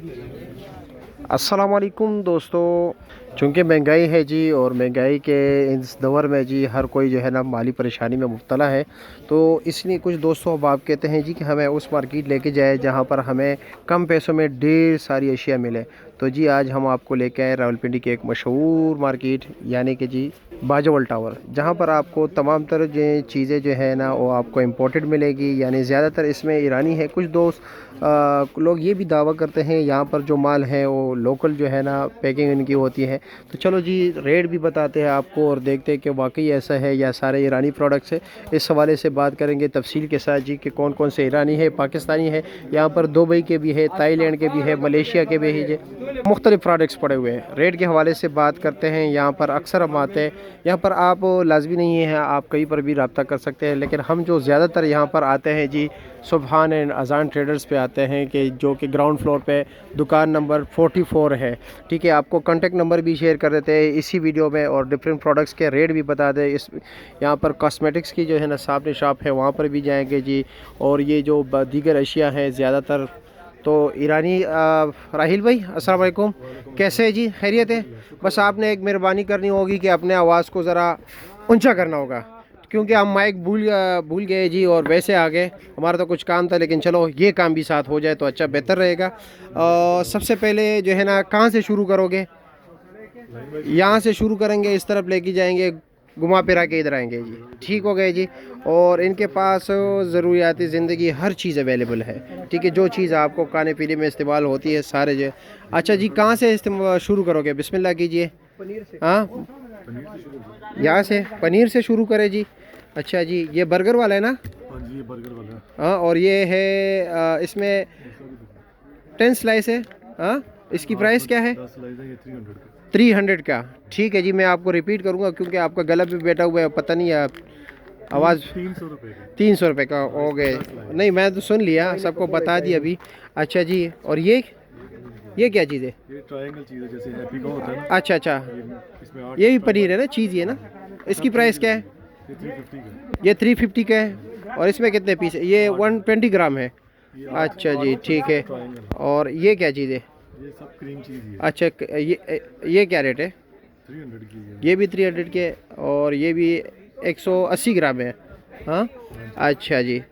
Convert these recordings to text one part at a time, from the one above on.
अस्सलाम वालेकुम दोस्तों। चूँकि महंगाई है जी, और महंगाई के इस दौर में जी हर कोई जो है ना माली परेशानी में मुब्तला है। तो इसलिए कुछ दोस्तों अब आप कहते हैं जी कि हमें उस मार्केट लेके जाए जहाँ पर हमें कम पैसों में ढेर सारी अशिया मिले। तो जी आज हम आपको लेके आए रावलपिंडी के एक मशहूर मार्केट यानी कि जी बाजोवल टावर, जहाँ पर आपको तमाम तरह जो चीज़ें जो है ना वो आपको इम्पोर्टेड मिलेगी। यानी ज़्यादातर इसमें ईरानी है। कुछ दोस्त लोग ये भी दावा करते हैं यहाँ पर जो माल है वो लोकल जो है ना पैकिंग इनकी होती है। तो चलो जी रेट भी बताते हैं आपको और देखते हैं कि वाकई ऐसा है या सारे ईरानी प्रोडक्ट्स है। इस हवाले से बात करेंगे तफसील के साथ जी कि कौन कौन से ईरानी है, पाकिस्तानी है, यहाँ पर दुबई के भी है, थाईलैंड के भी है, मलेशिया के भी है जी, मुख्तलिफ प्रोडक्ट्स पड़े हुए हैं। रेट के हवाले से बात करते हैं। यहाँ पर अक्सर हम आते हैं, यहाँ पर आप लाजमी नहीं है आप कहीं पर भी रब्ता कर सकते हैं, लेकिन हम जो ज़्यादातर यहाँ पर आते हैं जी सुबहान एंड अजान ट्रेडर्स पे आते हैं कि जो कि ग्राउंड फ्लोर पे दुकान नंबर 44 है। ठीक है, आपको कॉन्टेक्ट नंबर भी शेयर कर देते हैं इसी वीडियो में और डिफरेंट प्रोडक्ट्स के रेट भी बता दें। इस यहाँ पर कॉस्मेटिक्स की जो है ना सामने शॉप है, वहाँ पर भी जाएंगे जी। और ये जो दीगर अशिया हैं ज़्यादातर तो ईरानी। राहिल भाई अस्सलाम वालेकुम, कैसे है जी, खैरियत है? बस आपने एक मेहरबानी करनी होगी कि अपने आवाज़ को ज़रा ऊंचा करना होगा, क्योंकि हम माइक भूल गए जी और वैसे आ गए। हमारा तो कुछ काम था, लेकिन चलो ये काम भी साथ हो जाए तो अच्छा बेहतर रहेगा। सबसे पहले जो है ना कहाँ से शुरू करोगे? यहाँ से शुरू करेंगे, इस तरफ लेके जाएंगे, घुमा फिरा के इधर आएंगे जी। ठीक हो गए जी। और इनके पास ज़रूरियाती ज़िंदगी हर चीज़ अवेलेबल है। ठीक है, जो चीज़ आपको खाने पीने में इस्तेमाल होती है सारे जो। अच्छा जी, कहाँ से शुरू करोगे? बिस्मिल्लाह कीजिए। हाँ, यहाँ से पनीर से शुरू करें जी। अच्छा जी, ये बर्गर वाला है ना? हाँ जी, ये बर्गर वाला है। हाँ, और ये है इसमें 10 स्लाइस है। हाँ, इसकी प्राइस क्या है? 10 स्लाइस है, ये 300 का। 300 का। ठीक है जी, मैं आपको रिपीट करूँगा क्योंकि आपका गला भी बैठा हुआ है, पता नहीं है आवाज़। 300 रुपये का। 300 रुपये का हो गए? नहीं, मैं तो सुन लिया, सबको बता दिया अभी। अच्छा जी, और ये क्या चीज़ है? ये ट्रायंगल चीज़ है, जैसे हैप्पी का होता है ना। अच्छा अच्छा, इसमें 8 ये भी पनीर है ना, चीज़ ही है ना? इसकी प्राइस क्या है? ये 350 का ये 350 का है। और इसमें कितने पीस है? ये 120 ग्राम है। है। अच्छा जी, ठीक है। ट्रायंगल, और ये क्या चीज़ है? ये सब क्रीम चीज़ ही है। अच्छा, ये क्या रेट है? 300 की है। ये भी 300 के, और ये भी 180 ग्राम है। हाँ, अच्छा जी।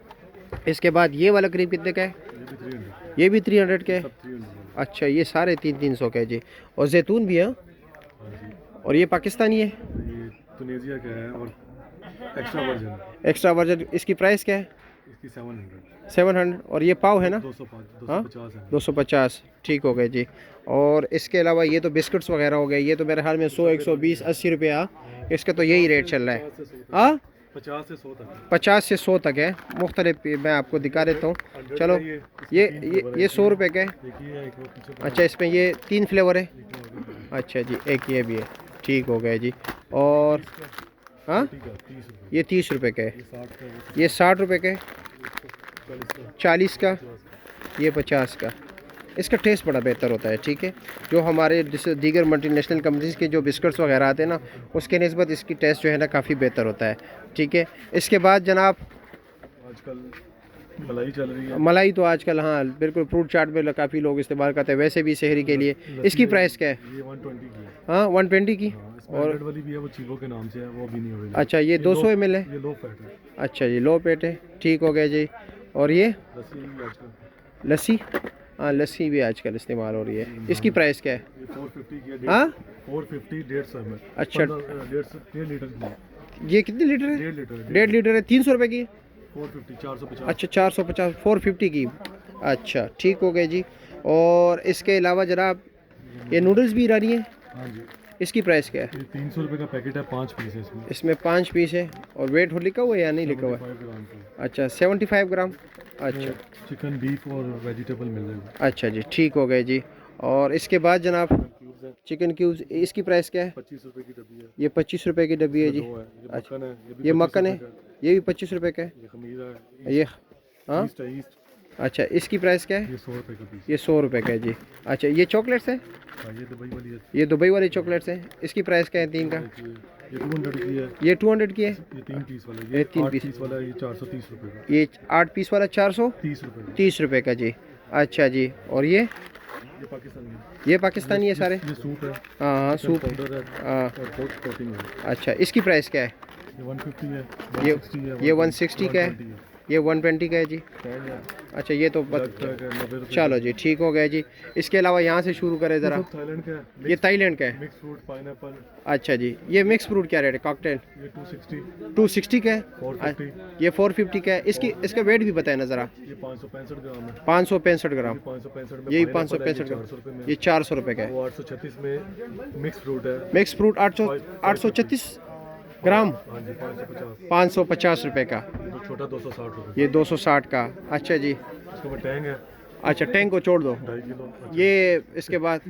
इसके बाद ये वाला क्रीम कितने का है? ये भी 300, ये भी 300 के है। सब 300। अच्छा, ये सारे 300 के जी। और जैतून भी है? हाँ जी, और ये पाकिस्तानी है? ये तुनेजिया का है और एक्स्ट्रा वर्जन है। एक्स्ट्रा वर्जन, इसकी प्राइस क्या है? इसकी 700, 700। और ये पाव है ना? 205, हाँ, 250 है। 250। ठीक हो गए जी। और इसके अलावा ये तो बिस्किट्स वगैरह हो गए, ये तो मेरे ख्याल में 100, 120, 80 रुपये। इसका तो यही रेट चल रहा है। 50 हाँ, से 100 तक। 50 से 100 तक है। मुख्तलिफ मैं आपको दिखा देता हूँ। 100 चलो, का ये 100 रुपये का है। देखिए, एक वो पीछे अच्छा, इसमें ये 3 फ्लेवर है। पड़ा है। अच्छा जी, एक ये भी है। ठीक हो गया जी। और हाँ, ठीक है, 30 रुपये। ये 30 रुपये का है। ये 60 का, ये 60 रुपये का है। 40 का, 40 का, 50 का। ये 50 का। इसका टेस्ट बड़ा बेहतर होता है। ठीक है, जो हमारे दीगर मल्टीनेशनल कंपनीज़ के जो बिस्किट्स वगैरह आते हैं ना, उसके निस्बत इसकी टेस्ट जो है ना काफ़ी बेहतर होता है। ठीक है, इसके बाद जनाब आजकल मलाई चल रही है। मलाई तो आजकल, हाँ बिल्कुल, फ्रूट चाट में काफ़ी लोग इस्तेमाल करते हैं, वैसे भी शहरी के लिए। इसकी प्राइस क्या है? ये 120 की है। हाँ, 120 की। हाँ, इसमें रेड वाली भी है, वो चीबो के नाम से है, वो भी नहीं अवेलेबल। अच्छा, ये 200 ml है। ये लो फैट है। अच्छा जी, लो पेट है। ठीक हो गया जी। और ये लस्सी भी आजकल, लस्सी? हाँ, लस्सी भी आजकल इस्तेमाल हो रही है। इसकी प्राइस क्या है? ये 450 की है। हाँ, 450, 150 ml। अच्छा। 1.5 लीटर की है। ये कितने लीटर है? 1.5 लीटर। 1.5 लीटर है। 300 रुपये की? 450, 450। अच्छा, 450, 450 की। अच्छा, ठीक हो गया जी। और इसके अलावा जनाब ये नूडल्स भी ईरानी है, हाँ जी, इसकी प्राइस क्या है? ये 300 रुपये का पैकेट है, 5 पीस है इसमें। इसमें 5 पीस है। और वेट लिखा हुआ है या नहीं लिखा हुआ है? 75 ग्राम का। अच्छा, 75 ग्राम। अच्छा चिकन, बीफ और वेजिटेबल मिल जाएगा। अच्छा जी, ठीक हो गए जी। और इसके बाद जनाब क्यूब्स है, चिकन क्यूब्स, इसकी प्राइस क्या है? 25 रुपये की डब्बी है। ये 25 रुपये की डब्बी है जी। दो है। ये अच्छा, मक्खन है, ये भी ये 25 मक्खन है, रुपये का ये भी 25 रुपये का है। ये खमीरा है। ये हाँ, ईस्ट है, ईस्ट। अच्छा, इसकी प्राइस क्या है? ये 100 रुपये का पीस। ये 100 रुपये का है जी। अच्छा, ये चॉकलेट्स है? हाँ, ये दुबई वाली है। ये दुबई वाली चॉकलेट्स हैं, इसकी प्राइस क्या है तीन का? ये 200 की है। ये 200 की है। ये 3 पीस वाला, ये ये 3 8 पीस। पीस वाला, ये 430 रुपये का। ये 8 पीस वाला 430 30 रुपये का। रुपये का जी। अच्छा जी। और ये ये पाकिस्तानी है। ये पाकिस्तानी है सारे? ये सूप है, हाँ हाँ सूप। पाउडर है हाँ और पोर्क प्रोटीन है। अच्छा, इसकी प्राइस क्या है? ये 150 है, ये 160 है, ये 160 का है, 120 है। ये 120 का है जी। टैंग है, अच्छा ये तो ब्लैक टैग है, 90 रुपए। चलो जी ठीक हो गया जी। इसके अलावा यहाँ से शुरू करें ज़रा। थाईलैंड का है, ये थाईलैंड का है। Mix fruit, pineapple. अच्छा जी, ये मिक्स फ्रूट क्या रेट है? कॉकटेल ये 260, 260 का है। 450, ये 450 का है। इसका वेट भी बताए ना ज़रा। ये 565 ग्राम है। 565 ग्राम। 565 में यही pineapple है, 565 ये 400 रुपए में। ये 400 रुपये का है। वो 836 में मिक्स फ्रूट है। मिक्स फ्रूट 836 ग्राम, हाँ जी, 550। 550 रुपये का। तो छोटा 260 रुपए। ये 260 का। अच्छा जी। इसके बाद टैंग है, अच्छा टैंक को छोड़ दो। 2.5 किलो। ये इसके बाद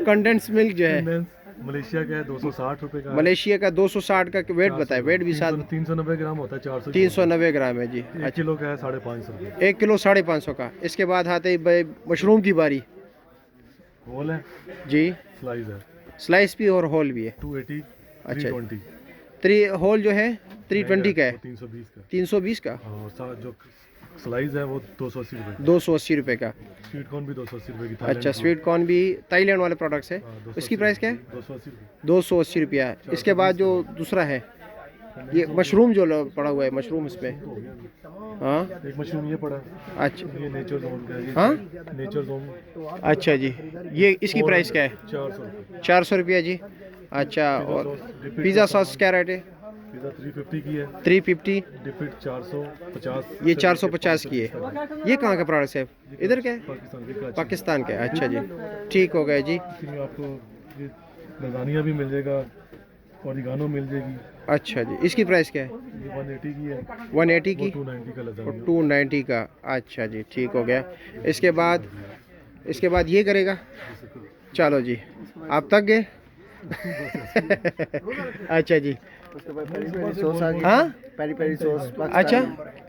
कंडेंस मिल्क जो है मलेशिया का है, 260 रुपए का है। मलेशिया का 260 का। वेट बताए, वेट भी साथ। 390 ग्राम होता है, 400। 390 ग्राम है जी। 1 किलो का है 550 रुपए। 1 किलो 550 का। इसके बाद आते ही भाई मशरूम की बारी होल है, जी। स्लाइस है, स्लाइस भी और होल भी है। 280, अच्छा। 320। 3 होल जो है 320 का है। 320 का। 320 का। और जो स्लाइस है वो 280 रुपए। 280 रुपए का। स्वीट कॉर्न भी 280 रुपए की। अच्छा स्वीट कॉर्न भी थाईलैंड वाले प्रोडक्ट्स है। इसकी प्राइस क्या है? 280 रुपए। 280 रुपया है। इसके बाद जो दूसरा है ये मशरूम जो पड़ा हुआ है, मशरूम इसमें। हाँ एक मशरूम ये पड़ा, अच्छा। ये नेचर जोन का है। हाँ नेचर जोन। अच्छा जी। ये इसकी प्राइस क्या है? 400 रुपए। 400 रुपया जी। अच्छा और पिज़्ज़ा सॉस क्या रेट है? पिज़्ज़ा 350 की है। 350। डिपिट 450। ये 450 की है। ये कहाँ का प्रोडक्ट है? इधर क्या है? पाकिस्तान के कराची। पाकिस्तान का है। अच्छा जी ठीक हो गया जी। इसमें आपको ये लजानिया भी मिल जाएगा, ओरिगानो मिल जाएगी। अच्छा जी, इसकी प्राइस क्या है? ये 180 की है, 180 की 290 का और लजानिया। 290 का। अच्छा जी ठीक हो गया। इसके बाद ये करेगा। चलो जी आप थक गए। अच्छा जी। सॉस आ गया। हाँ पेरी पेरी सॉस अच्छा।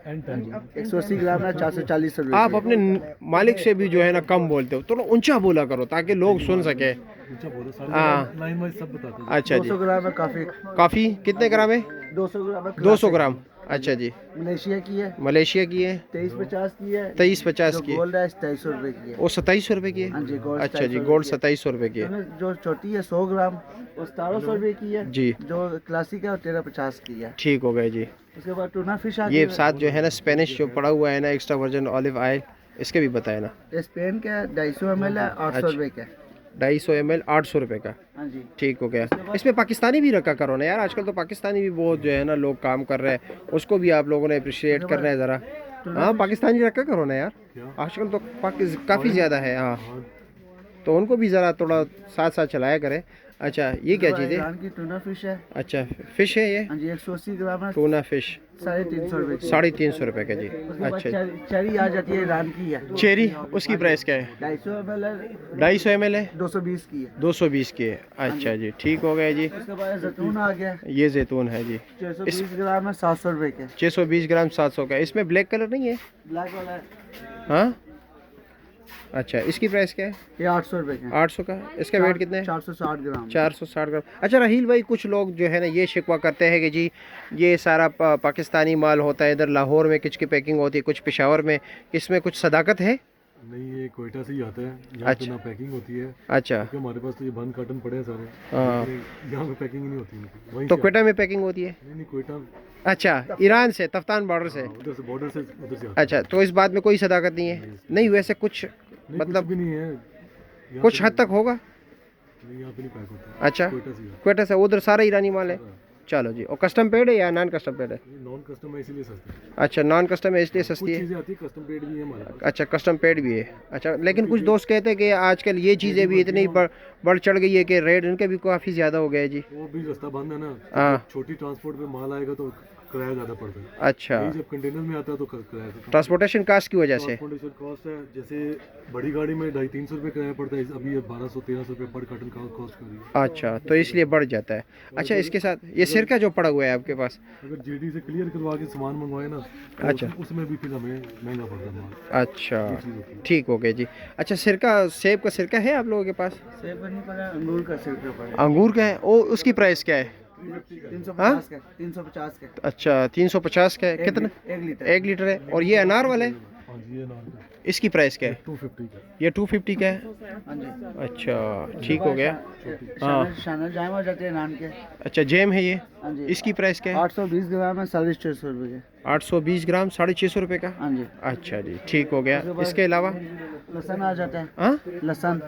And Tang. 180 ग्राम है, 440 रुपए। आप अपने मालिक से भी जो है ना कम बोलते हो, थोड़ा ऊंचा बोला करो ताकि लोग सुन सके। ऊंचा बोलो, हाँ। सारे लाइन वाइज सब बताते हैं। अच्छा जी। 200 ग्राम है काफी। काफ़ी कितने ग्राम है? 200 ग्राम है। 200 ग्राम। अच्छा जी। मलेशिया की है, मलेशिया की है 2350 की है। 2350 जो की है। गोल्ड है 2700 रुपए की है। वो 2700 रुपये की हाँ है। जी, गोल्ड अच्छा जी 2700 गोल्ड की है। 2700 रुपये की है। इसमें जो छोटी है 100 ग्राम वो 1700 रुपए की है। जी जो क्लासिक है वो 1350 की है। ठीक हो गया जी। उसके बाद टूना फिश आ ये गई साथ जो है ना स्पेनिश जो पड़ा हुआ है ना एक्स्ट्रा वर्जन ऑलिव ऑयल, इसके भी बताए ना। है। स्पेन का 250 ml है, 800 रुपए का है। 250 ml 800 रुपये का। हाँ जी। ठीक हो गया। इसमें पाकिस्तानी भी रखा करो ना यार, आजकल तो पाकिस्तानी भी बहुत जो है ना लोग काम कर रहे हैं, उसको भी आप लोगों ने अप्रिशिएट करना है ज़रा। हाँ पाकिस्तानी रखा करो ना यार, आजकल तो काफ़ी ज़्यादा है। हाँ तो उनको भी ज़रा थोड़ा साथ साथ चलाया करें। अच्छा ये क्या चीज़ है? ईरान की टूना फिश है। अच्छा फिश है ये? हाँ जी, 180 ग्राम है, टूना फिश 350 रुपए की। 350 रुपये का जी। उसके बाद अच्छा चेरी आ जाती है, ईरान की है। चेरी, उसकी प्राइस क्या है? 250 ml है, 250 ml है, 220 की है। 220 की है। अच्छा जी ठीक हो गया जी। उसके बाद जैतून आ गया, ये जैतून है जी, 620 ग्राम है, 700 रुपए के। 620 ग्राम 700 का। इसमें ब्लैक कलर नहीं है? ब्लैक वाला है, हाँ अच्छा इसकी प्राइस क्या है? ये 800 रुपए के। 800 का। इसका वेट कितना है? 460 ग्राम। 460 ग्राम। अच्छा राहील भाई, कुछ लोग जो है ना ये शिकवा करते हैं कि जी ये सारा पाकिस्तानी माल होता है, इधर लाहौर में कुछ की पैकिंग होती है, कुछ पेशावर में, इसमें कुछ सदाकत है? नहीं, ये कोयटा से ही आता है, यहाँ पे अच्छा। ना पैकिंग होती है, अच्छा क्योंकि हमारे पास तो ये बंद कार्टन पड़े हैं सारे। हाँ। लेकिन यहाँ पे पैकिंग ही नहीं होती इनकी, वहीं तो से क्वेटा में पैकिंग होती है? नहीं नहीं, कोयटा अच्छा ईरान से, तफ्तान बॉर्डर से। उधर से, बॉर्डर से उधर से आता अच्छा तो इस बात में कोई सदाकत नहीं है? नहीं वैसे कुछ है। नहीं, मतलब कुछ भी नहीं है यहाँ कुछ पे हद तक होगा। नहीं, यहाँ पे नहीं पैक होता। अच्छा कोयटा से ही आता क्वेटा से, उधर सारा ईरानी माल है। है। चलो जी। और कस्टम पेड है या नॉन कस्टम पेड है? ये नॉन कस्टम है, इसीलिए सस्ता है। अच्छा नॉन कस्टम है इसलिए कुछ सस्ती है। चीज़ें आती है कस्टम पेड भी है हमारे पास। अच्छा कस्टम पेड भी है। अच्छा लेकिन कुछ दोस्त कहते हैं कि आजकल ये चीज़ें भी इतनी बढ़ चढ़ गई है कि रेट इनके भी काफ़ी ज़्यादा हो गया है जी। वो भी रास्ता बंद है ना, हाँ। जब छोटी ट्रांसपोर्ट पे माल आएगा तो किराया ज़्यादा पड़ता है। अच्छा यही जब कंटेनर में आता है तो किराया ट्रांसपोर्टेशन कास्ट की वजह से। ट्रांसपोर्टेशन कॉस्ट है, जैसे बड़ी गाड़ी में 250-300 रुपये किराया पड़ता है, अभी ये 1200-1300 रुपये पर कार्टन का कॉस्ट कर रही है। अच्छा तो इसलिए बढ़ जाता है। अच्छा इसके साथ ये सिरका जो पड़ा हुआ है आपके पास? अगर जीडी से क्लियर करवा के सामान मंगवाए ना तो अच्छा। उसमें भी फिर हमें महंगा पड़ता है माल। अच्छा ये चीज़ होती है। ठीक हो गया जी। अच्छा सिरका, सेब का सिरका है आप लोगों के पास? सेब का नहीं पड़ा, अंगूर का सिरका पड़ा। अंगूर का है। ओ उसकी प्राइस क्या है? 350 का, 350 का। अच्छा 350 का है। कितना? 1 लीटर। 1 लीटर है। और ये अनार वाला है? हाँ जी, ये नाम है। इसकी प्राइस क्या है? 250 का। ये 250 का है। हाँ जी। अच्छा ठीक हो गया। हाँ शानल जाम हो जाते हैं नान के। अच्छा जेम है ये, हाँ जी। इसकी प्राइस क्या है? 820 ग्राम है 650 रुपये के। 820 ग्राम 650 रुपये का। हाँ जी। अच्छा जी ठीक हो गया। उसके बाद इसके अलावा लहसन आ जाता है। हाँ लहसन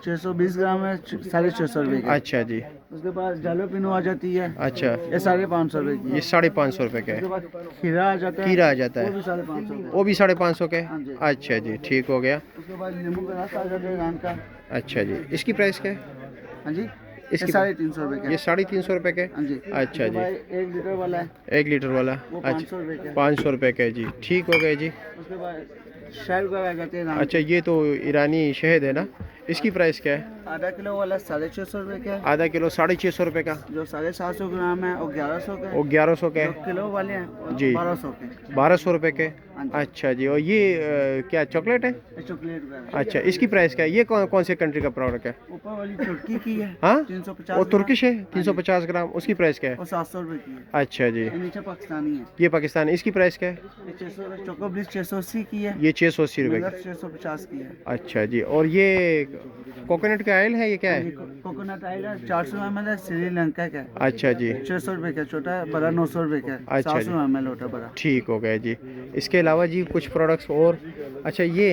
620 ग्राम है 650 रुपये का। अच्छा जी। उसके बाद जालोपिनो आ जाती है, अच्छा ये 550 रुपये की ये है। 550 रुपये का उसके है। बाद खीरा आ जाता है, खीरा आ जाता वो है, भी 550 का। वो भी 550 का हाँ है। जी। अच्छा जी ठीक हो गया। उसके बाद नींबू का रस आ जाता है नान का। अच्छा जी इसकी प्राइस क्या है? हाँ जी, इसकी ये 350 रुपये का ये है। 350 रुपये का है। हाँ जी। अच्छा उसके जी। बाद 1 लीटर वाला है, 1 लीटर वाला वो अच्छा 500 रुपये का है। 500 रुपये का है जी ठीक हो गया जी। उसके बाद शहर का आ जाते हैं नान। अच्छा ये तो ईरानी शहद है ना, इसकी प्राइस क्या है? आधा किलो वाला 650 रुपये का है। आधा किलो 650 रुपये का। जो 750 ग्राम है वो 1100 का है। वो 1100 का जो है। किलो वाले हैं वो जी। 1200 के। 1200 रुपये के। हाँ जी। अच्छा जी और ये क्या चॉकलेट है? ये चॉकलेट का है। अच्छा इसकी प्राइस क्या है? ये कौन कौन से कंट्री का प्रोडक्ट है? ऊपर वाली तुर्की की है, हाँ 350 वो ग्राम। तुर्किश है 350 ग्राम, उसकी प्राइस क्या है? वो 700 रुपये की है। अच्छा जी ये नीचे पाकिस्तानी है। ये पाकिस्तान, इसकी प्राइस क्या है? ये 600 चोको ब्लिस 680 की है। ये 680 रुपये मगर की। 650 की है। अच्छा जी और ये कोकोनट का ऑयल है ये क्या ये है? कोकोनट ऑयल है 400 ml है, श्रीलंका का है। अच्छा जी 600 रुपये का छोटा है, बड़ा 900 रुपये का है। अच्छा 700 ml होता है बड़ा। ठीक हो गया जी। इसके अलावा जी कुछ प्रोडक्ट्स और। अच्छा ये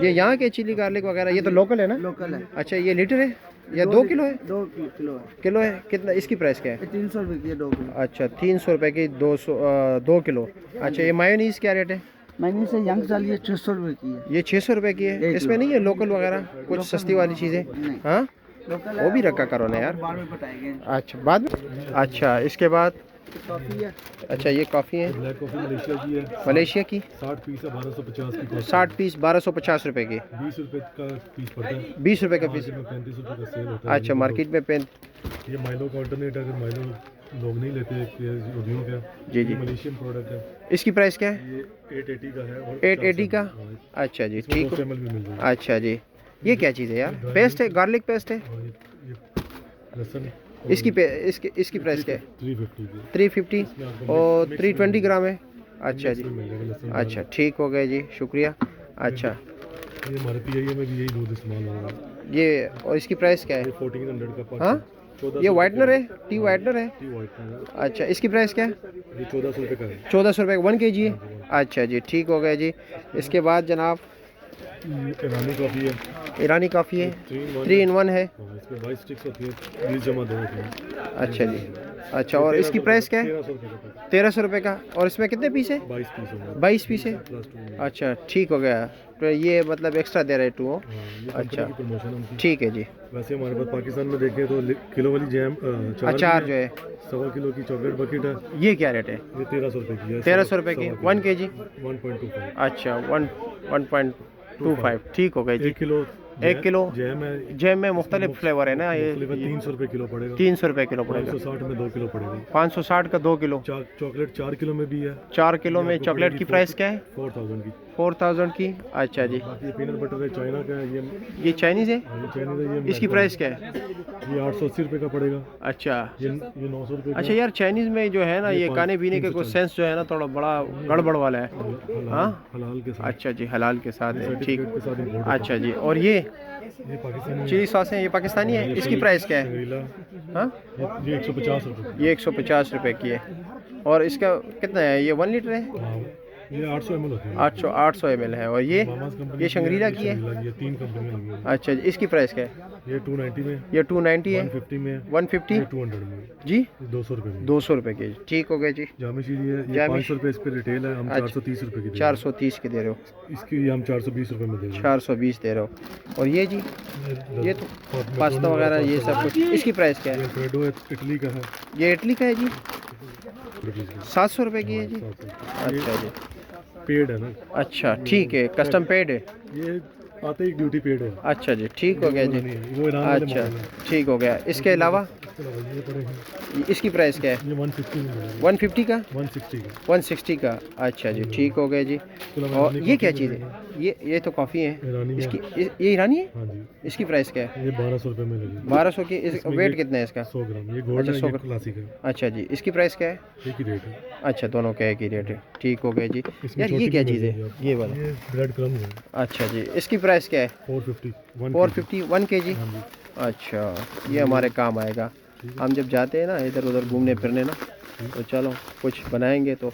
यहाँ के चिली गार्लिक वगैरह ये तो लोकल है ना? लोकल है। अच्छा ये लीटर है या 2 किलो है? 2 किलो है। किलो है कितना, इसकी प्राइस क्या है? ये 300 रुपये की है 2 किलो। अच्छा 300 रुपये की 2 किलो। अच्छा ये मायोनीज क्या रेट है? मैंने से यंग साली 600 रुपये की है। ये 600 रुपये की है। इसमें नहीं है लोकल वगैरह कुछ सस्ती वाली चीज़ें? नहीं। हाँ लोकल वो भी रखा करो ना यार। बाद में बताएंगे। अच्छा बाद में। अच्छा इसके बाद कॉफ़ी है। अच्छा ये कॉफ़ी है ब्लैक कॉफ़ी मलेशिया की है, मलेशिया की। 60 पीस है 1250 की कॉस्ट। 60 पीस 1250 रुपए की। 20 रुपये का पीस पड़ता है। 20 रुपए का पीस। मार्केट में 35 रुपये का सेल होता है। अच्छा मार्केट में पेन। ये माइलो का अल्टरनेट है, अगर माइलो लोग नहीं लेते उद्योग का। जी जी। ये मलेशियन प्रोडक्ट है। इसकी प्राइस क्या है? ये 880 का है और 880 का। हाँ, अच्छा जी इसमें ठीक 200 हो। ml भी मिल जाएगा। अच्छा जी ये क्या चीज़ है यार? पेस्ट है, गार्लिक पेस्ट है। और ये लहसुन इसकी प्राइस क्या है? 350 की। 350 इसमें आपको और mix 320 ग्राम है। अच्छा जी इसमें मिल जाएगा लहसुन। अच्छा ठीक हो गया जी शुक्रिया। अच्छा ये हमारे PIA में भी यही दूध इस्तेमाल होगा। ये और इसकी प्राइस क्या ये है? 1400 का पाँच। हाँ 1400 ये वाइटनर है, टी वाइटनर है। टी वाइटनर है। अच्छा इसकी प्राइस क्या है? ये 1400 रुपये का है। 1400 रुपये 1 kg है। अच्छा जी ठीक हो गया जी। इसके बाद जनाब ये ईरानी कॉफ़ी है, ईरानी कॉफ़ी है, 3 in 1 3 in 1 है। हाँ, इसमें 22 स्टिक्स होती है, 20 जमा 2 होती है। अच्छा जी अच्छा और इसकी प्राइस क्या है? 1300 रुपये का। 1300 रुपये का। और इसमें कितने पीस है? 22 पीस होंगे। 22 पीस है। प्लस 2 अच्छा ठीक हो गया। तो ये मतलब एक्स्ट्रा दे रहे 2। अच्छा अच्छा की प्रमोशन उनकी। ठीक है जी। वैसे हमारे पास पाकिस्तान में देखें तो किलो वाली जैम अचार जो है 1.25 किलो की चॉकलेट बकेट है, ये क्या रेट है? ये 1300 रुपये की है। 1300 रुपये की 1 kg। 1.25। अच्छा 1.25 ठीक हो गया जी। 1 किलो जैम है। जैम में मुख्तलिफ फ्लेवर है ना ये? 300 रुपये किलो पड़ेगा। 300 रुपये किलो पड़ेगा। 560 में 2 किलो पड़ेगा। 560 का 2 किलो। चॉकलेट 4 किलो में भी है। 4 किलो में चॉकलेट की प्राइस क्या है? 4000 की। 4000 की। अच्छा जी बाकी ये पीनट बटर है, चाइना का है, ये चाइनीज़ है। चाइनीज है। ये इसकी प्राइस क्या है? ये 880 रुपये का पड़ेगा। अच्छा ये 900 रुपये का। अच्छा यार चाइनीज़ में जो है ना ये खाने पीने के कुछ सेंस जो है ना थोड़ा बड़ा गड़बड़ वाला है। हाँ हलाल के साथ। अच्छा जी हलाल के साथ है ठीक। सर्टिफिकेट के साथ import अच्छा जी और ये ये पाकिस्तानी चिली सॉस है, ये पाकिस्तानी है। इसकी प्राइस क्या है? शंग्रीला, हाँ ये 150 रुपये। ये 150 रुपये की है। और इसका कितना है? ये 1 लीटर है। हाँ, ये 800 ml होती है। 800 ml है। और ये मामास कंपनी ये शंग्रीला की है। शंग्रीला की है, 3 कंपनियां लगी हुई हैं। अच्छा जी इसकी प्राइस क्या है? ये 290 में, ये 290 है। 150 में, 150 ये 200 में, जी ये 200 रुपये में। 200 रुपये की। ठीक हो गया जी। जामी शीरी है, ये जामी 500 रुपये इस पे रिटेल है, हम अच्छा। 430 रुपये की दे रहे 430 के दे रहे हो। हैं। इसकी हम 420 रुपये में दे रहे हैं। 420 दे रहे हो। और ये जी ये तो पास्ता वगैरह ये सब कुछ, इसकी प्राइस क्या है? ये अल्फ्रेडो है, इटली का है। ये इटली का है जी। 700 रुपये की है जी। ये अच्छा जी पेड है ना, अच्छा ठीक है कस्टम पेड है। ये आते ही ड्यूटी पेड है। अच्छा जी ठीक हो गया जी। वो ईरान वाले अच्छा मॉडल है। ठीक हो गया। इसके अलावा चलो भाई ये पड़े हैं, इसकी प्राइस क्या है? ये 150 में मिलेगा, 150 का, 160 का। 160 का। अच्छा जी, ठीक हो गया जी। चलो और ईरानी ये क्या कॉफ़ी चीज़ है? मिलेगी। ये तो कॉफ़ी है ईरानी में, इसकी। ये ईरानी है? हाँ जी, इसकी प्राइस क्या है? ये 1200 रुपये में लगी। 1200 की। इस इसमें वेट ये कितना है इसका? 100 ग्राम, ये गोल्ड अच्छा, है, 100 ये क्लासिक है, अच्छा जी, इसकी प्राइस क्या है? एक ही रेट है। अच्छा, दोनों का एक ही रेट है। ठीक हो गया जी। इसमें यार ये छोटी क्या भी चीज़ मिलेगी है? आपको। ये वाला? ये ब्रेड क्रम है, अच्छा जी, इसकी प्राइस क्या है? 450, 1 450, 1 kg। हाँ जी। अच्छा, ये हमारे काम आएगा। हम जब जाते हैं ना इधर उधर घूमने फिरने ना, तो चलो कुछ बनाएंगे तो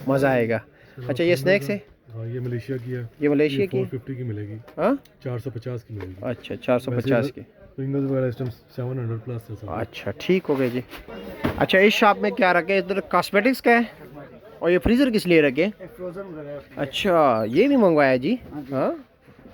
मज़ा आएगा। अच्छा, ये स्नैक्स है? हाँ, ये मलेशिया की है, ये मलेशिया की? 450 की मिलेगी, हाँ, 450 की मिलेगी। अच्छा, 450 की। प्रिंगल्स वगैरह इस टाइम 700 प्लस है सब। अच्छा, ठीक हो गया जी। अच्छा, इस शॉप में क्या रखे? इधर कॉस्मेटिक्स का है, और ये फ्रीज़र किस लिए रखे? फ्रोजन वगैरह अच्छा, ये भी मंगवाया जी। हाँ,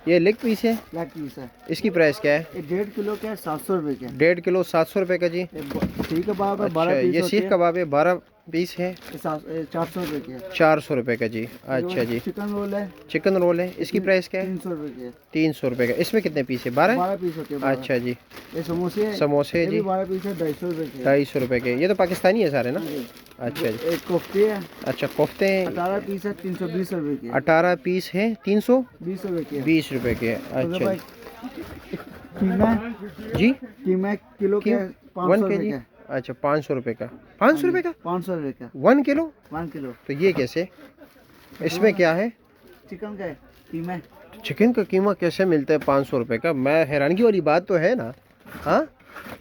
ये लेग पीस है, ब्लैक पीस है। इसकी प्राइस क्या है? ये 1.5 किलो का है, 700 रुपये का है। 1.5 किलो 700 रुपये का जी। ठीक है बाबा, अच्छा, 12 पीस ये होते सीख हैं, कबाब है, 12 पीस है, 400 रुपये के है। 400 रुपये का जी। अच्छा जी। चिकन रोल है, चिकन रोल है, इसकी प्राइस क्या है? 300 रुपये के है। 300 रुपये का। इसमें कितने पीस है? 12? 12 पीस होते हैं, 12। अच्छा जी। ये समोसे है, समोसे ये भी जी, 12 पीस है, 250 रुपये के है। 250 रुपये के। ये तो पाकिस्तानी है सारे ना? हाँ जी। अच्छा जी। एक कोफ्ते है, अच्छा, कोफ्ते हैं, 18 पीस है, 320 रुपये के है। 18 पीस हैं, 20 रुपये के है। 320 रुपये के। तो अच्छा भाई, जी। कीमा जी, कीमा किलो के 500 1 रुपये kg? का है। अच्छा, 500 रुपये का। 500 रुपये का 500 रुपये का 1 किलो? 1 किलो। तो ये कैसे? इसमें क्या है? चिकन का है, कीमा। चिकन का कीमा कैसे मिलता है 500 रुपये का? मैं हैरानगी वाली बात तो है ना। हाँ,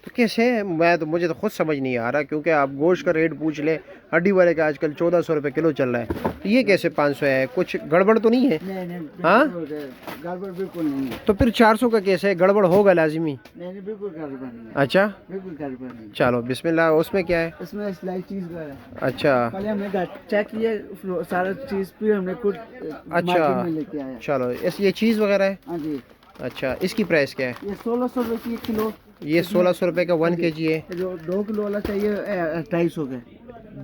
तो कैसे है? मुझे तो खुद समझ नहीं आ रहा, क्योंकि आप गोश्त का रेट पूछ ले, हड्डी वाले का आजकल 1400 रुपये किलो चल रहा है, तो ये कैसे 500 है? कुछ गड़बड़ तो नहीं है? नहीं, हाँ? गड़बड़ बिल्कुल नहीं है। तो फिर 400 का कैसे है? गड़बड़ होगा लाजिमी। नहीं, बिल्कुल गड़बड़ नहीं है, अच्छा, बिल्कुल गड़बड़ नहीं है। चलो बिस्मिल्लाह। उसमें क्या है? इसमें स्लाइस चीज़ का है। अच्छा, पहले हमने चेक किया सारा चीज़, फिर हमने खुद मार्केट में लेके आया। चलो। ये चीज़ वगैरह है? हाँ जी, अच्छा, इसकी प्राइस क्या है? ये 1600 रुपये की 1 किलो। ये 1600 रुपये का 1 kg है। ये जो 2 किलो वाला चाहिए 250 का।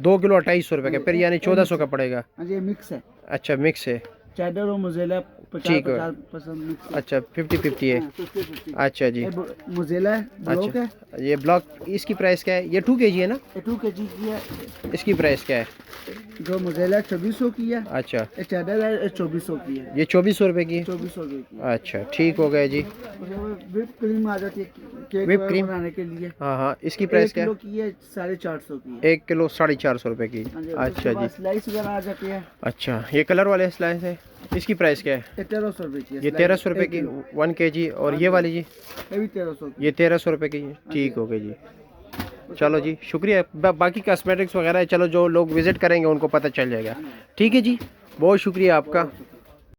2 किलो 250 रुपये का, फिर यानी 1400 का पड़ेगा। हाँ जी, ये मिक्स है, अच्छा, मिक्स है। चेडर और मोज़ेला ठीक है। 50% मिक्स है। अच्छा, 50-50 है। हाँ, 50-50। अच्छा जी। ये मोज़ेला है, ब्लॉक है, अच्छा, ये ब्लॉक, इसकी प्राइस क्या है? ये 2 kg है ना? ये 2 kg की है। इसकी प्राइस क्या है? जो मोज़ेला 2400 की है, अच्छा, ये चेडर है 2400 की है। ये 2400 रुपये की। 2400 रुपये की है। अच्छा, ठीक हो गया जी। उसमें व्हिप क्रीम आ जाती है केक व्हिप वगैरह क्रीम? बनाने के लिए। हाँ हाँ, इसकी 1 प्राइस क्या किलो है? की है 450 की है। 1 किलो 450 रुपये की। हाँ जी, अच्छा उसके जी। बाद स्लाइस वगैरह आ जाती है, अच्छा, ये कलर वाले स्लाइस है, इसकी प्राइस क्या है? ये 1300 रुपये की है। ये स्लाइस 1300 रुपये 1 की किलो। 1 kg। और ये वाली जी? ये भी 1300 की। ये 1300 रुपये की है। ठीक हो गई जी। चलो जी, शुक्रिया। बाकी कॉस्मेटिक्स वगैरह है, चलो जो लोग विज़िट करेंगे उनको पता चल जाएगा। ठीक है जी, बहुत शुक्रिया आपका।